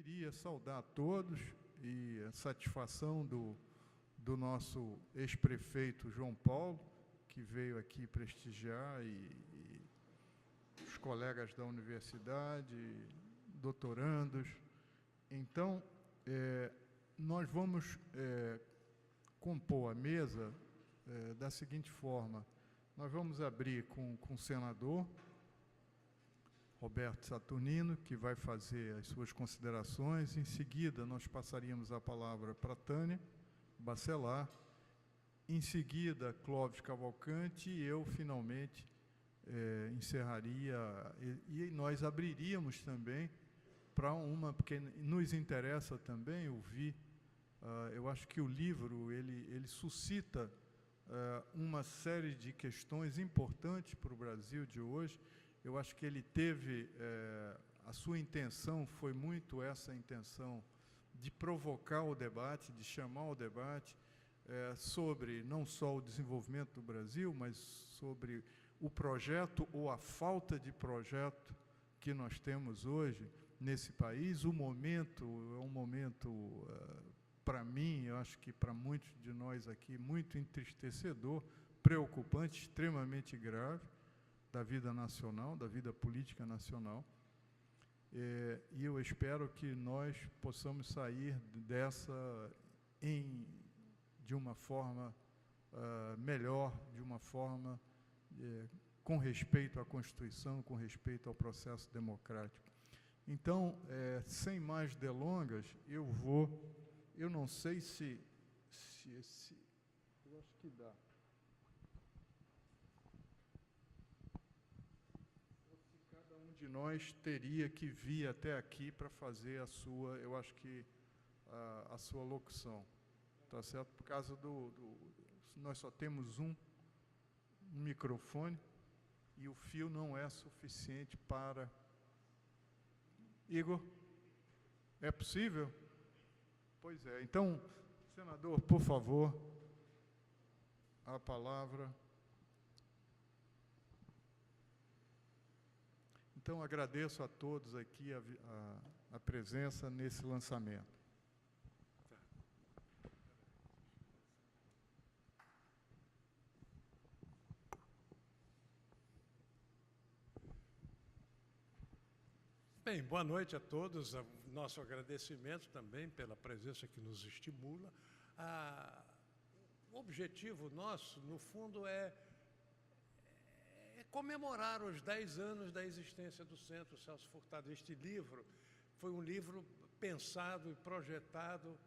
queria saudar a todos e a satisfação do nosso ex-prefeito João Paulo, que veio aqui prestigiar, e os colegas da universidade, doutorandos. Então, nós vamos compor a mesa da seguinte forma: nós vamos abrir com o senador Roberto Saturnino, que vai fazer as suas considerações. Em seguida, nós passaríamos a palavra para Tânia Bacelar. Em seguida, Clóvis Cavalcante, e eu, finalmente, encerraria, e nós abriríamos também para porque nos interessa também ouvir, eu acho que o livro, ele suscita uma série de questões importantes para o Brasil de hoje. Eu acho que ele teve, a sua intenção foi muito essa intenção de provocar o debate, de chamar o debate sobre não só o desenvolvimento do Brasil, mas sobre o projeto ou a falta de projeto que nós temos hoje nesse país. O momento é um momento, para mim, eu acho que para muitos de nós aqui, muito entristecedor, preocupante, extremamente grave, da vida nacional, da vida política nacional. E eu espero que nós possamos sair dessa de uma forma melhor, de uma forma com respeito à Constituição, com respeito ao processo democrático. Então, sem mais delongas, eu não sei se eu acho que dá. De nós teria que vir até aqui para fazer a sua, eu acho que a sua locução, tá certo? Por causa nós só temos um microfone e o fio não é suficiente para... Igor, é possível? Pois é. Então, senador, por favor, a palavra. Então, agradeço a todos aqui a presença nesse lançamento. Bem, boa noite a todos. Nosso agradecimento também pela presença que nos estimula. O objetivo nosso, no fundo, é comemorar os 10 anos da existência do Centro Celso Furtado. Este livro foi um livro pensado e projetado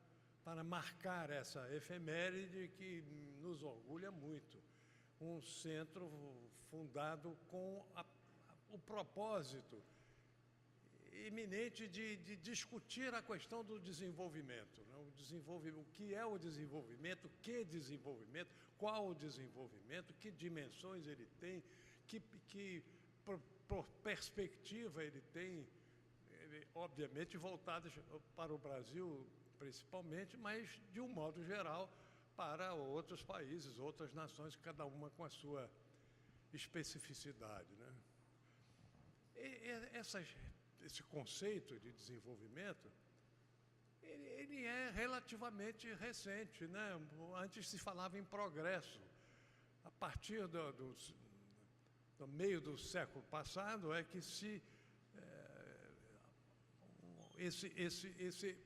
para marcar essa efeméride que nos orgulha muito. Um centro fundado com o propósito iminente de discutir a questão do desenvolvimento, né? O que é o desenvolvimento, que desenvolvimento, qual o desenvolvimento, que dimensões ele tem, que perspectiva ele tem, obviamente voltadas para o Brasil principalmente, mas de um modo geral para outros países, outras nações, cada uma com a sua especificidade, né? Esse conceito de desenvolvimento, ele é relativamente recente, né? Antes se falava em progresso. A partir do meio do século passado é que esse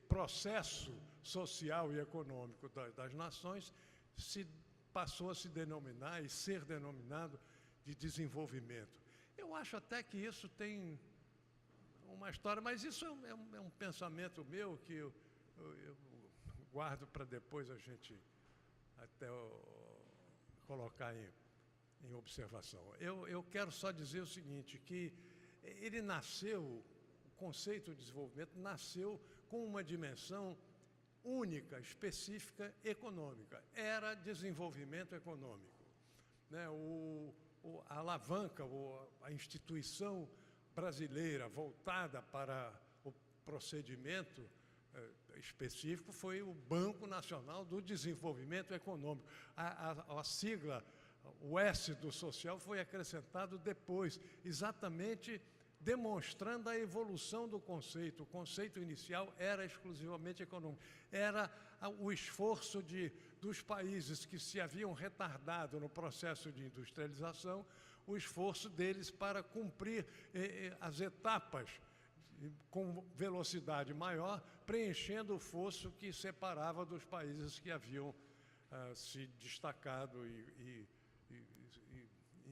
processo social e econômico das nações passou a se denominar e ser denominado de desenvolvimento. Eu acho até que isso tem uma história, mas isso é um pensamento meu que eu guardo para depois a gente até colocar em observação. Eu quero só dizer o seguinte, que ele nasceu, o conceito de desenvolvimento nasceu com uma dimensão única, específica, econômica. Era desenvolvimento econômico, né? A alavanca, a instituição brasileira voltada para o procedimento específico foi o Banco Nacional do Desenvolvimento Econômico. A sigla, o S do social, foi acrescentado depois, exatamente demonstrando a evolução do conceito. O conceito inicial era exclusivamente econômico. Era o esforço dos países que se haviam retardado no processo de industrialização, o esforço deles para cumprir as etapas com velocidade maior, preenchendo o fosso que separava dos países que haviam se destacado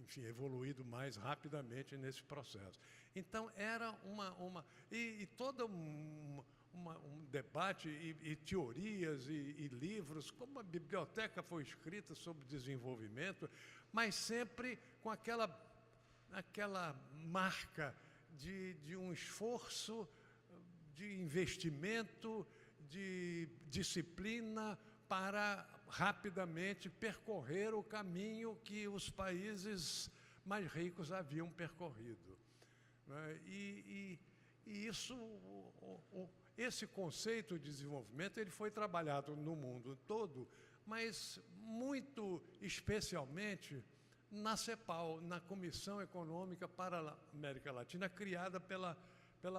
enfim, evoluído mais rapidamente nesse processo. Então, era todo um debate e teorias e livros, como a biblioteca foi escrita sobre desenvolvimento, mas sempre com aquela marca de um esforço, de investimento, de disciplina para rapidamente percorrer o caminho que os países mais ricos haviam percorrido. E esse conceito de desenvolvimento ele foi trabalhado no mundo todo, mas muito especialmente na CEPAL, na Comissão Econômica para a América Latina, criada pela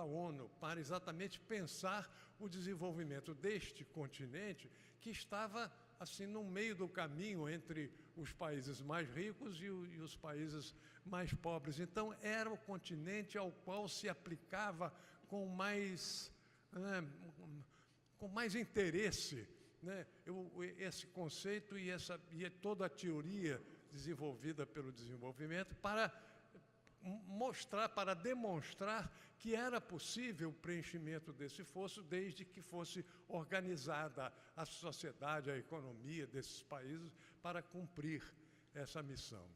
ONU, para exatamente pensar o desenvolvimento deste continente que estava assim no meio do caminho entre os países mais ricos e os países mais pobres. Então, era o continente ao qual se aplicava com mais interesse, né, esse conceito e toda a teoria desenvolvida pelo desenvolvimento para demonstrar que era possível o preenchimento desse fosso desde que fosse organizada a sociedade, a economia desses países para cumprir essa missão.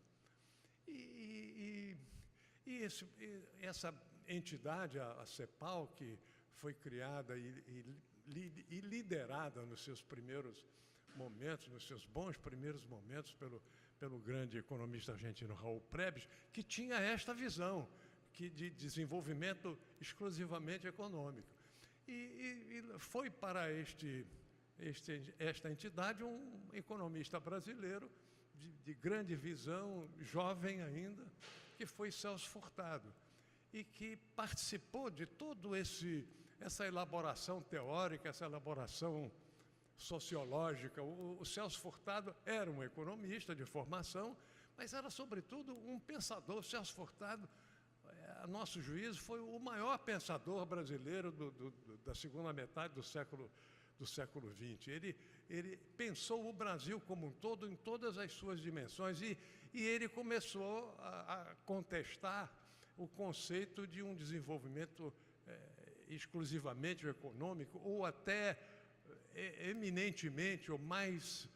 Essa entidade, a CEPAL, que foi criada e liderada nos seus primeiros momentos, nos seus bons primeiros momentos pelo grande economista argentino Raul Prebisch, que tinha esta visão de desenvolvimento exclusivamente econômico. E foi para esta entidade um economista brasileiro de grande visão, jovem ainda, que foi Celso Furtado, e que participou de toda essa elaboração teórica, essa elaboração sociológica. O Celso Furtado era um economista de formação, mas era, sobretudo, um pensador. O Celso Furtado, a nosso juízo, foi o maior pensador brasileiro da segunda metade do século XX. Ele pensou o Brasil como um todo, em todas as suas dimensões, e ele começou a contestar o conceito de um desenvolvimento exclusivamente econômico, ou até eminentemente ou mais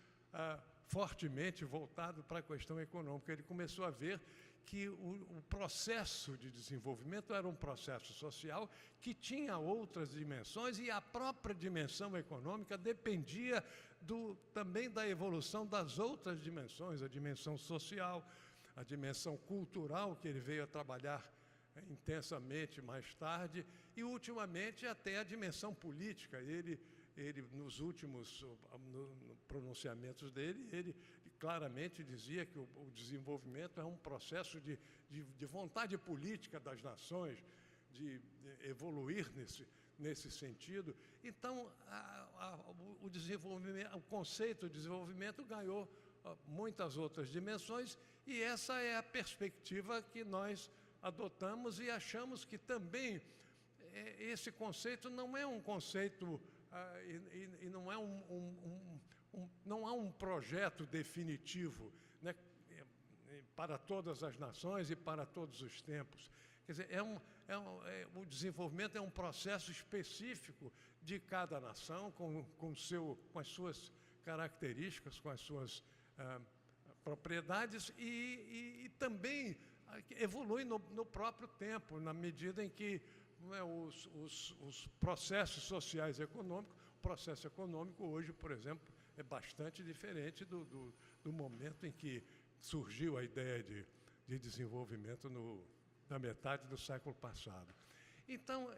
fortemente voltado para a questão econômica. Ele começou a ver que o processo de desenvolvimento era um processo social que tinha outras dimensões, e a própria dimensão econômica dependia também da evolução das outras dimensões, a dimensão social, a dimensão cultural, que ele veio a trabalhar intensamente mais tarde, e ultimamente até a dimensão política. Ele nos últimos pronunciamentos dele, ele claramente dizia que o desenvolvimento é um processo de vontade política das nações, de evoluir nesse sentido. Então, o conceito de desenvolvimento ganhou muitas outras dimensões, e essa é a perspectiva que nós adotamos, e achamos que também esse conceito não é um conceito e não há um projeto definitivo, né, para todas as nações e para todos os tempos. Quer dizer, o desenvolvimento é um processo específico de cada nação, com as suas características, com as suas propriedades, e também evolui no próprio tempo, na medida em que os processos sociais e econômicos, o processo econômico hoje, por exemplo, é bastante diferente do momento em que surgiu a ideia de desenvolvimento na metade do século passado. Então,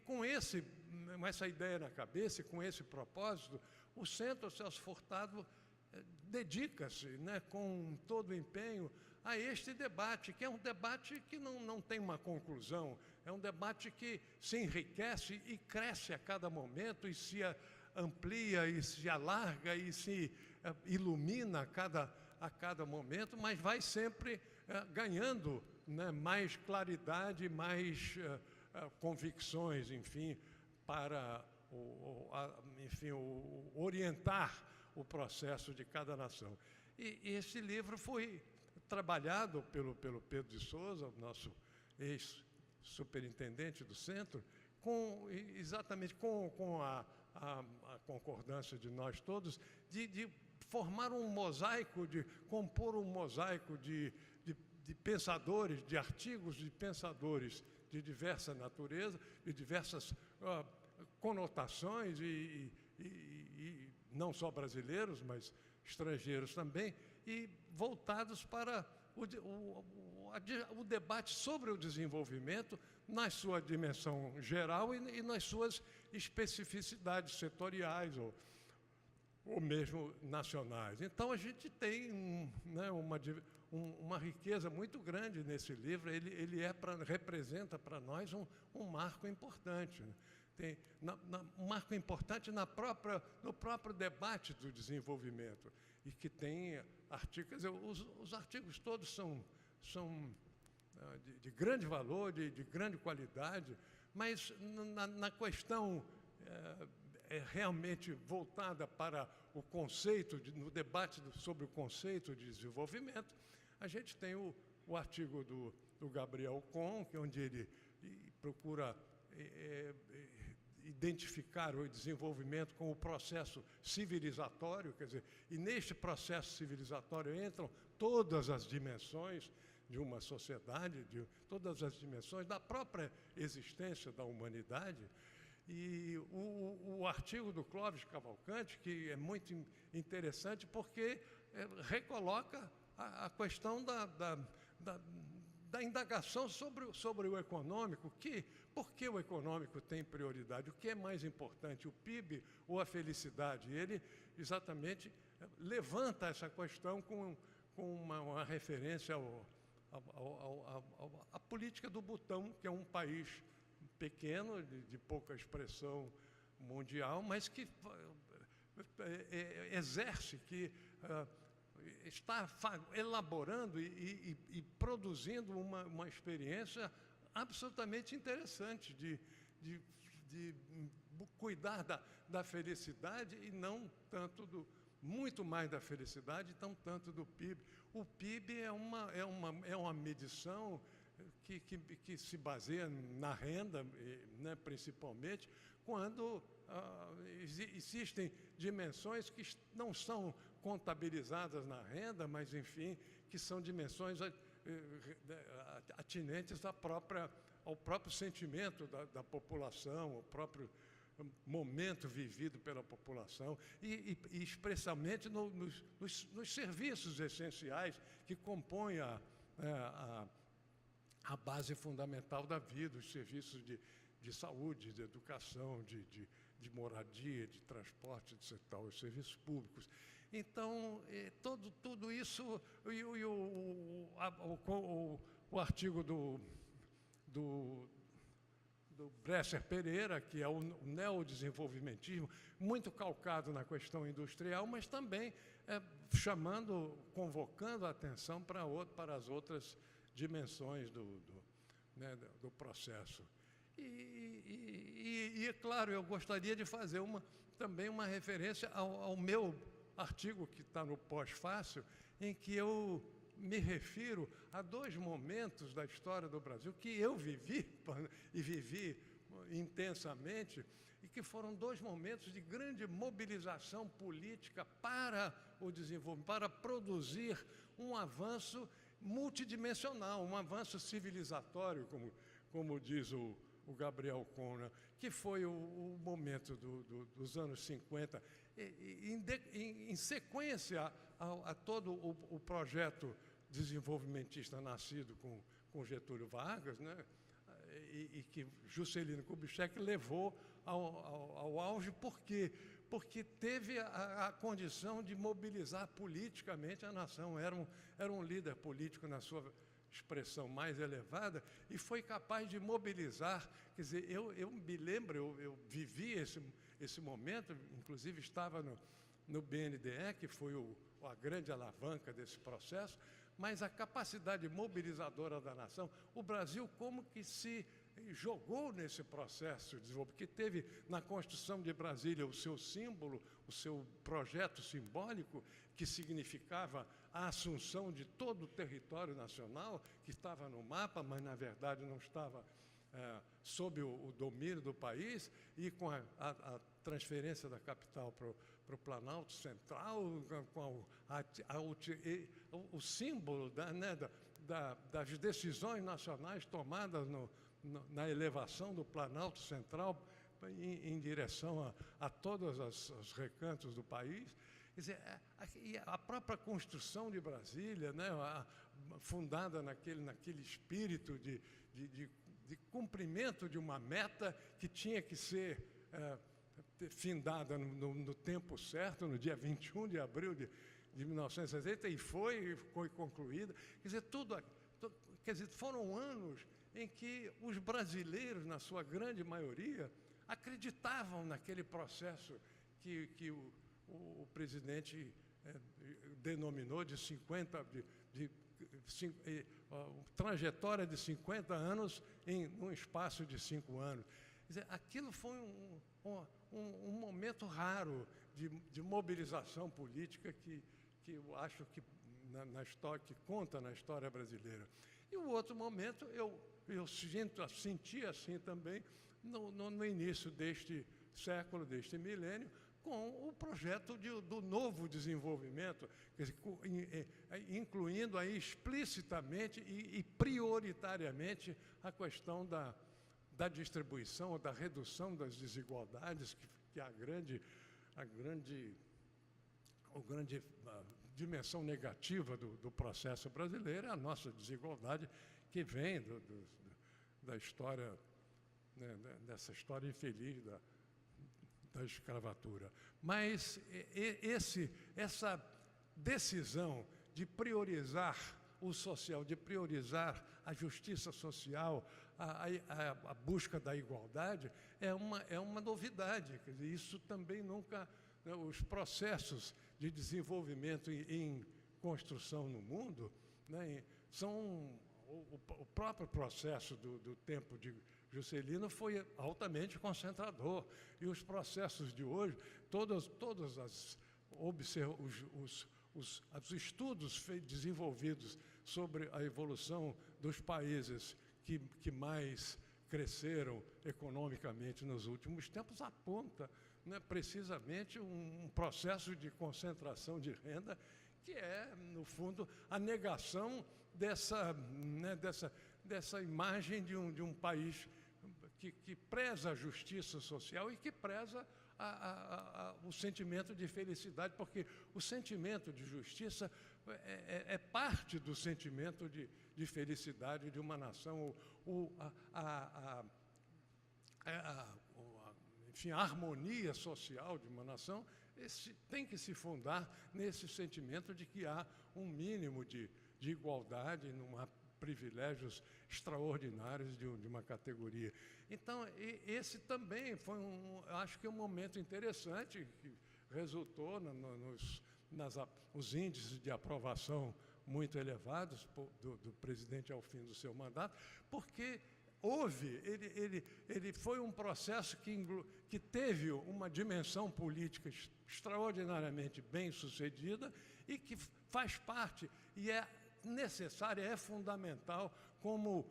com essa ideia na cabeça, e com esse propósito, o Centro Celso Furtado dedica-se, né, com todo o empenho a este debate, que é um debate que não tem uma conclusão, é um debate que se enriquece e cresce a cada momento e se amplia e se alarga e se ilumina a cada momento, mas vai sempre ganhando, né, mais claridade, mais convicções, enfim, para orientar o processo de cada nação. E esse livro foi trabalhado pelo Pedro de Souza, o nosso ex-superintendente do centro, exatamente com a concordância de nós todos, de formar um mosaico, de compor um mosaico de pensadores, de artigos de pensadores de diversa natureza, de diversas conotações, e não só brasileiros, mas estrangeiros também, e voltados para o debate sobre o desenvolvimento na sua dimensão geral e nas suas especificidades setoriais ou mesmo nacionais. Então, a gente tem uma riqueza muito grande nesse livro. Ele representa para nós um marco importante, né? Tem um marco importante no próprio debate do desenvolvimento, e que tem artigos. Os artigos todos são de grande valor, de grande qualidade, mas na questão realmente voltada para o conceito, no debate sobre o conceito de desenvolvimento, a gente tem o artigo do Gabriel Kohn, onde ele procura identificar o desenvolvimento com o processo civilizatório, quer dizer, e neste processo civilizatório entram todas as dimensões de uma sociedade, todas as dimensões da própria existência da humanidade. E o artigo do Clóvis Cavalcante, que é muito interessante, porque recoloca a questão da indagação sobre o econômico, por que o econômico tem prioridade, o que é mais importante, o PIB ou a felicidade? Ele exatamente levanta essa questão com uma referência à política do Butão, que é um país pequeno, de pouca expressão mundial, mas que exerce, que está elaborando e produzindo uma experiência absolutamente interessante de cuidar da felicidade, e não tanto muito mais da felicidade, não tanto do PIB. O PIB é uma medição que se baseia na renda, né, principalmente, quando existem dimensões que não são contabilizadas na renda, mas, enfim, que são dimensões atinentes ao próprio sentimento da população, ao próprio momento vivido pela população, e expressamente nos serviços essenciais que compõem a base fundamental da vida, os serviços de saúde, de educação, de moradia, de transporte, etc., os serviços públicos. Então, tudo isso, o artigo do Bresser Pereira, que é o neodesenvolvimentismo, muito calcado na questão industrial, mas também convocando a atenção para as outras dimensões do processo. E é claro, eu gostaria de fazer também uma referência ao meu artigo, que está no Pós-Fácil, em que eu me refiro a dois momentos da história do Brasil que eu vivi, e vivi intensamente, e que foram dois momentos de grande mobilização política para o desenvolvimento, para produzir um avanço multidimensional, um avanço civilizatório, como diz o Gabriel Kohn, que foi o momento dos anos 50, em sequência a todo o projeto desenvolvimentista nascido com Getúlio Vargas, né, e que Juscelino Kubitschek levou ao auge. Por quê? Porque teve a condição de mobilizar politicamente a nação. Era um líder político na sua expressão mais elevada, e foi capaz de mobilizar. Quer dizer, eu me lembro, eu vivi esse momento, inclusive estava no BNDE, que foi a grande alavanca desse processo, mas a capacidade mobilizadora da nação, o Brasil como que se jogou nesse processo de desenvolvimento, que teve na construção de Brasília o seu símbolo, o seu projeto simbólico, que significava a assunção de todo o território nacional, que estava no mapa, mas na verdade não estava sob o domínio do país, e com a transferência da capital para o Planalto Central, com o símbolo das decisões nacionais tomadas na elevação do Planalto Central em direção a todos os recantos do país. Quer dizer, a própria construção de Brasília, né, fundada naquele espírito de cumprimento de uma meta que tinha que ser findada no tempo certo, no dia 21 de abril de 1960, e foi concluída. Quer dizer, foram anos em que os brasileiros, na sua grande maioria, acreditavam naquele processo que o presidente denominou de trajetória de 50 anos em um espaço de 5 anos. Quer dizer, aquilo foi um momento raro de mobilização política que eu acho que que conta na história brasileira. E o outro momento eu senti assim também no início deste século, deste milênio, com o projeto do novo desenvolvimento, quer dizer, incluindo aí explicitamente e prioritariamente a questão da distribuição ou da redução das desigualdades, que é a grande dimensão negativa do processo brasileiro, é a nossa desigualdade que vem da história, né, dessa história infeliz da escravatura. Mas essa decisão de priorizar o social, de priorizar a justiça social, a busca da igualdade, é uma novidade. Quer dizer, isso também nunca... Né, os processos de desenvolvimento em construção no mundo, né, são... O próprio processo do tempo de Juscelino foi altamente concentrador. E os processos de hoje, todos os estudos desenvolvidos sobre a evolução dos países que mais cresceram economicamente nos últimos tempos, aponta, né, precisamente um processo de concentração de renda que é, no fundo, a negação dessa imagem de um país que preza a justiça social e que preza o sentimento de felicidade, porque o sentimento de justiça é parte do sentimento de felicidade de uma nação. Enfim, a harmonia social de uma nação tem que se fundar nesse sentimento de que há um mínimo de igualdade, não há privilégios extraordinários de uma categoria. Então, esse também foi, acho que um momento interessante, que resultou nos índices de aprovação muito elevados do presidente ao fim do seu mandato, porque ele foi um processo que teve uma dimensão política extraordinariamente bem sucedida e que faz parte e é necessária, é fundamental como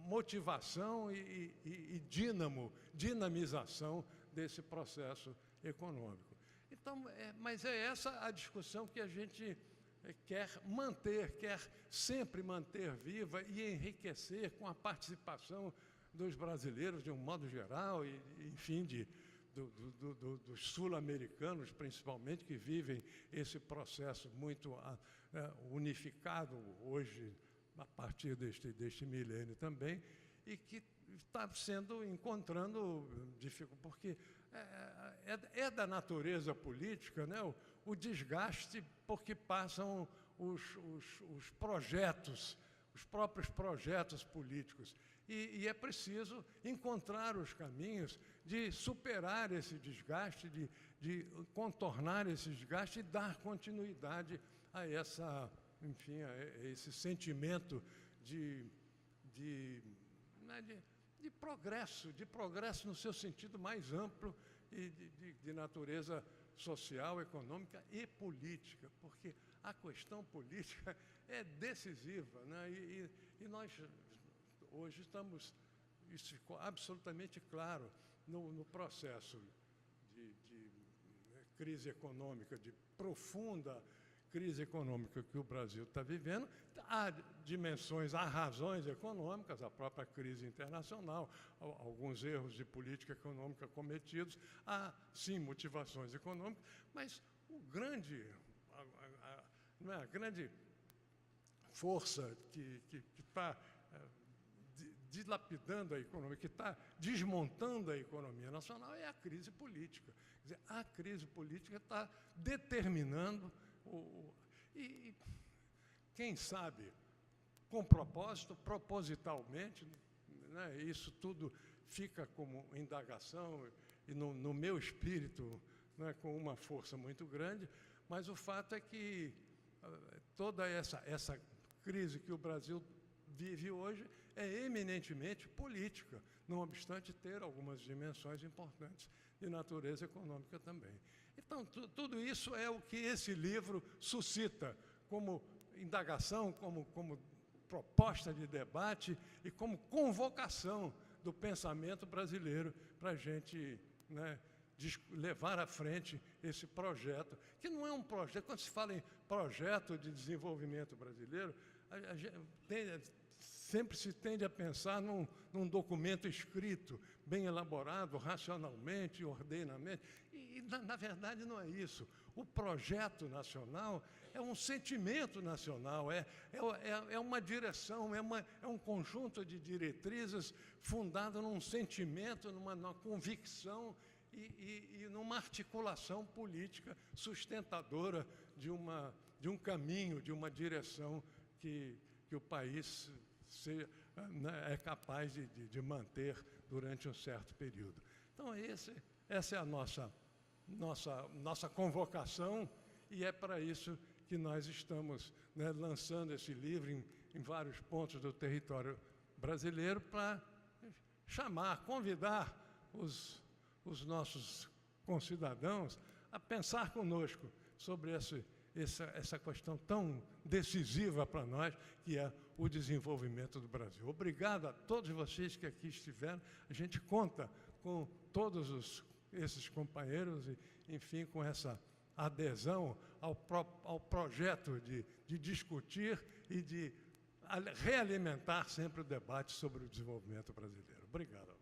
motivação e dinamização desse processo econômico. Então, mas é essa a discussão que a gente quer sempre manter viva e enriquecer com a participação dos brasileiros de um modo geral e, enfim, dos sul-americanos, principalmente, que vivem esse processo muito unificado hoje, a partir deste milênio também, e que está encontrando dificuldade, porque é da natureza política, né, o desgaste, porque passam os os próprios projetos políticos. E é preciso encontrar os caminhos de superar esse desgaste, de contornar esse desgaste e dar continuidade a enfim, a esse sentimento de progresso no seu sentido mais amplo e de natureza social, econômica e política, porque a questão política é decisiva, né? E nós hoje isso ficou absolutamente claro no processo de crise econômica, de profunda crise econômica que o Brasil está vivendo. Há dimensões, há razões econômicas, a própria crise internacional, alguns erros de política econômica cometidos, há, sim, motivações econômicas, mas a grande força que está dilapidando a economia, que está desmontando a economia nacional é a crise política. Quer dizer, a crise política está determinando e quem sabe, com propósito, propositalmente, né, isso tudo fica como indagação e no meu espírito, né, com uma força muito grande, mas o fato é que toda essa crise que o Brasil vive hoje é eminentemente política, não obstante ter algumas dimensões importantes de natureza econômica também. Então, tudo isso é o que esse livro suscita como indagação, como proposta de debate e como convocação do pensamento brasileiro para a gente, né, levar à frente esse projeto, que não é um projeto. Quando se fala em projeto de desenvolvimento brasileiro, sempre se tende a pensar num documento escrito, bem elaborado, racionalmente, ordenadamente, e na verdade não é isso. O projeto nacional é um sentimento nacional, é uma direção, é um conjunto de diretrizes fundado num sentimento, numa convicção e numa articulação política sustentadora de um caminho, de uma direção que o país é capaz de manter durante um certo período. Então, essa é a nossa convocação, e é para isso que nós estamos, né, lançando esse livro em vários pontos do território brasileiro, para convidar os nossos concidadãos a pensar conosco sobre essa questão tão decisiva para nós, que é o desenvolvimento do Brasil. Obrigado a todos vocês que aqui estiveram. A gente conta com todos esses companheiros e, enfim, com essa adesão ao projeto de discutir e de realimentar sempre o debate sobre o desenvolvimento brasileiro. Obrigado.